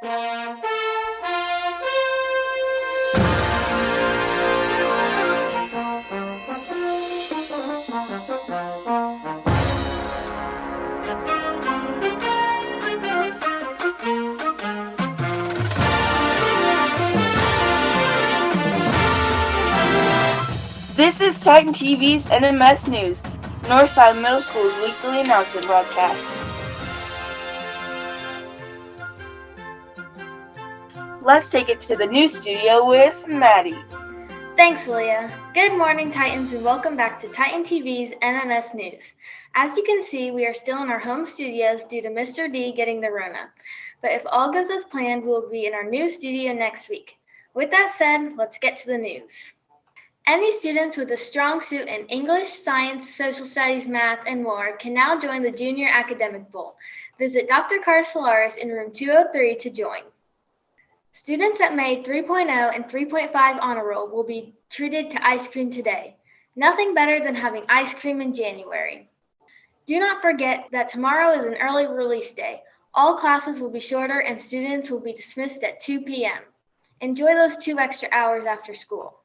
This is Titan TV's NMS News, Northside Middle School's weekly announcement broadcast. Let's take it to the news studio with Maddie. Thanks, Leah. Good morning, Titans, and welcome back to Titan TV's NMS News. As you can see, we are still in our home studios due to Mr. D getting the Rona. But if all goes as planned, we will be in our new studio next week. With that said, let's get to the news. Any students with a strong suit in English, Science, Social Studies, Math, and more can now join the Junior Academic Bowl. Visit Dr. Carsolaris in room 203 to join. Students that made 3.0 and 3.5 honor roll will be treated to ice cream today. Nothing better than having ice cream in January. Do not forget that tomorrow is an early release day. All classes will be shorter and students will be dismissed at 2 p.m. Enjoy those 2 extra hours after school.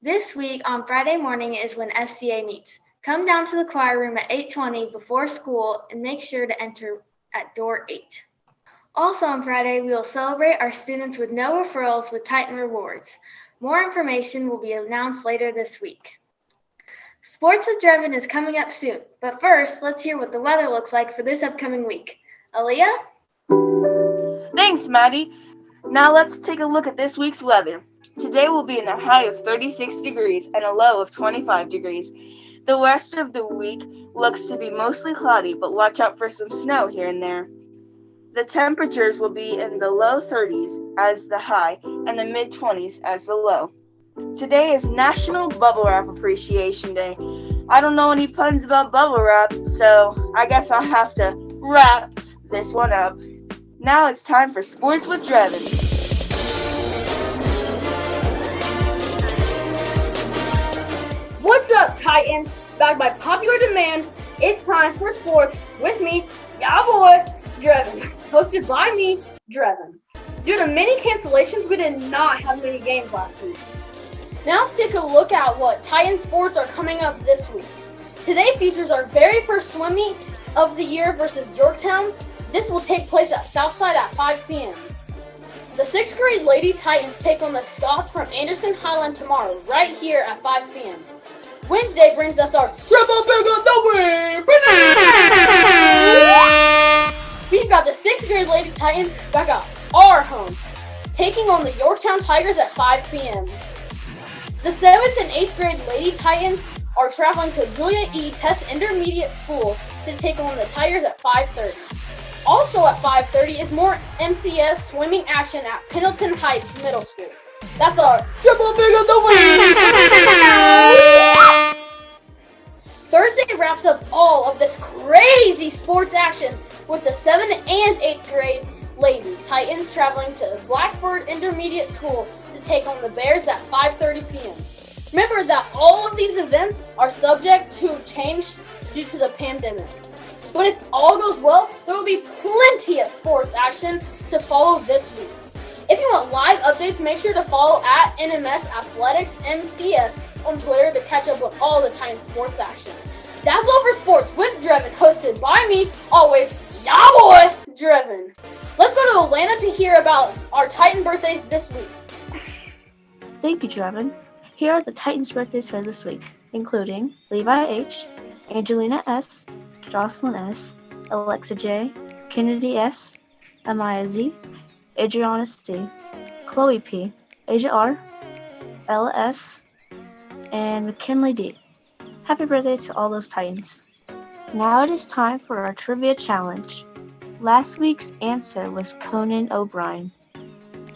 This week on Friday morning is when FCA meets. Come down to the choir room at 8:20 before school and make sure to enter at door 8. Also on Friday, we will celebrate our students with no referrals with Titan Rewards. More information will be announced later this week. Sports with Drevin is coming up soon, but first, let's hear what the weather looks like for this upcoming week. Aaliyah? Thanks, Maddie. Now let's take a look at this week's weather. Today will be in a high of 36 degrees and a low of 25 degrees. The rest of the week looks to be mostly cloudy, but watch out for some snow here and there. The temperatures will be in the low 30s as the high and the mid-20s as the low. Today is National Bubble Wrap Appreciation Day. I don't know any puns about bubble wrap, so I guess I'll have to wrap this one up. Now it's time for Sports with Drevin. What's up, Titans? Back by popular demand, it's time for sports with me, ya boy, Drevin. Hosted by me, Drevin. Due to many cancellations, we did not have many games last week. Now let's take a look at what Titan sports are coming up this week. Today features our very first swim meet of the year versus Yorktown. This will take place at Southside at 5 p.m. The 6th grade Lady Titans take on the Scots from Anderson Highland tomorrow, right here at 5 p.m. Wednesday brings us our Triple Big of the Week! We've got the 6th grade Lady Titans back at our home, taking on the Yorktown Tigers at 5 p.m. The 7th and 8th grade Lady Titans are traveling to Julia E. Test Intermediate School to take on the Tigers at 5:30. Also at 5:30 is more MCS swimming action at Pendleton Heights Middle School. That's our Triple Big of the Week! Thursday wraps up all of this crazy sports action with the 7th and 8th grade Lady Titans traveling to Blackford Intermediate School to take on the Bears at 5:30 p.m. Remember that all of these events are subject to change due to the pandemic. But if all goes well, there will be plenty of sports action to follow this week. If you want live updates, make sure to follow at NMS Athletics MCS on Twitter to catch up with all the Titan sports action. That's all for sports with Drevin, hosted by me, always, ya boy, Drevin. Let's go to Atlanta to hear about our Titan birthdays this week. Thank you, Drevin. Here are the Titans' birthdays for this week, including Levi H., Angelina S., Jocelyn S., Alexa J., Kennedy S., Amaya Z., Adriana C., Chloe P., Asia R., Ella S., and McKinley D. Happy birthday to all those Titans. Now it is time for our trivia challenge. Last week's answer was Conan O'Brien.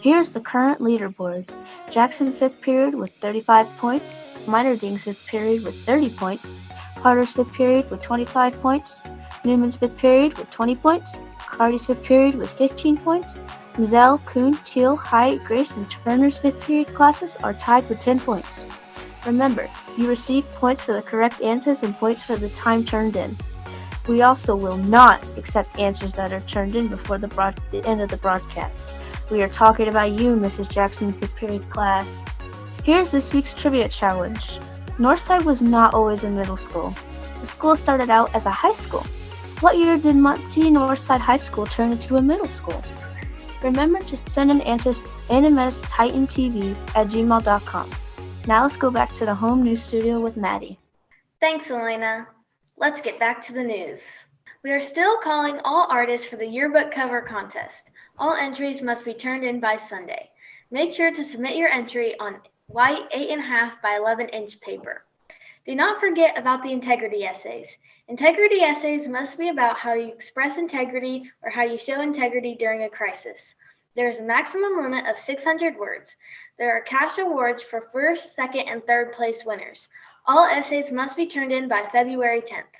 Here's the current leaderboard. Jackson's 5th period with 35 points, Minor Ding's 5th period with 30 points, Carter's 5th period with 25 points, Newman's 5th period with 20 points, Cardi's 5th period with 15 points, Zell, Kuhn, Teal, Hyatt, Grace, and Turner's 5th period classes are tied with 10 points. Remember, you receive points for the correct answers and points for the time turned in. We also will not accept answers that are turned in before the end of the broadcast. We are talking about you, Mrs. Jackson, 5th period class. Here's this week's trivia challenge. Northside was not always a middle school. The school started out as a high school. What year did Muncie Northside High School turn into a middle school? Remember to send in answers to nmstitantv@gmail.com. Now let's go back to the home news studio with Maddie. Thanks, Elena. Let's get back to the news. We are still calling all artists for the yearbook cover contest. All entries must be turned in by Sunday. Make sure to submit your entry on white 8.5 by 11-inch paper. Do not forget about the integrity essays. Integrity essays must be about how you express integrity or how you show integrity during a crisis. There is a maximum limit of 600 words. There are cash awards for first, second, and third place winners. All essays must be turned in by February 10th.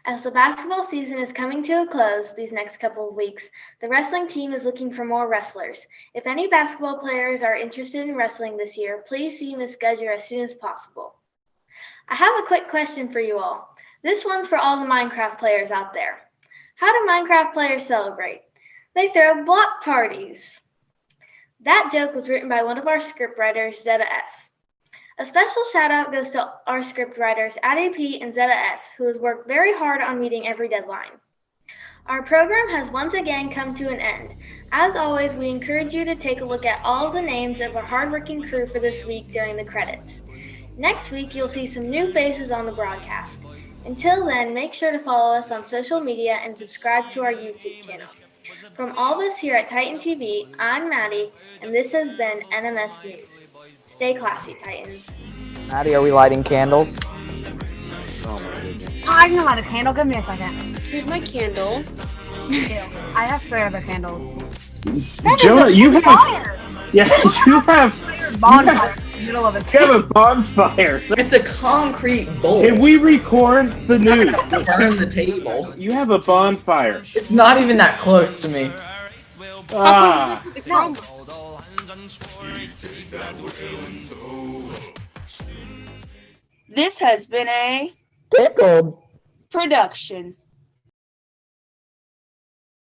As the basketball season is coming to a close these next couple of weeks, the wrestling team is looking for more wrestlers. If any basketball players are interested in wrestling this year, please see Ms. Gudger as soon as possible. I have a quick question for you all. This one's for all the Minecraft players out there. How do Minecraft players celebrate? They throw block parties. That joke was written by one of our scriptwriters, Zeta F. A special shout out goes to our scriptwriters, Addie P and Zeta F, who has worked very hard on meeting every deadline. Our program has once again come to an end. As always, we encourage you to take a look at all of the names of our hardworking crew for this week during the credits. Next week, you'll see some new faces on the broadcast. Until then, make sure to follow us on social media and subscribe to our YouTube channel. From all of us here at Titan TV, I'm Maddie, and this has been NMS News. Stay classy, Titans. Maddie, are we lighting candles? I can light a candle. Give me a second. Here's my candle. Ew. I have 3 other candles. Jonah, you have Fire! you have Bonfire in the middle of a you have a bonfire. It's a concrete bowl. Can we record the news? Burn the table. You have a bonfire. It's not even that close to me. Ah. This has been a Pickled. production.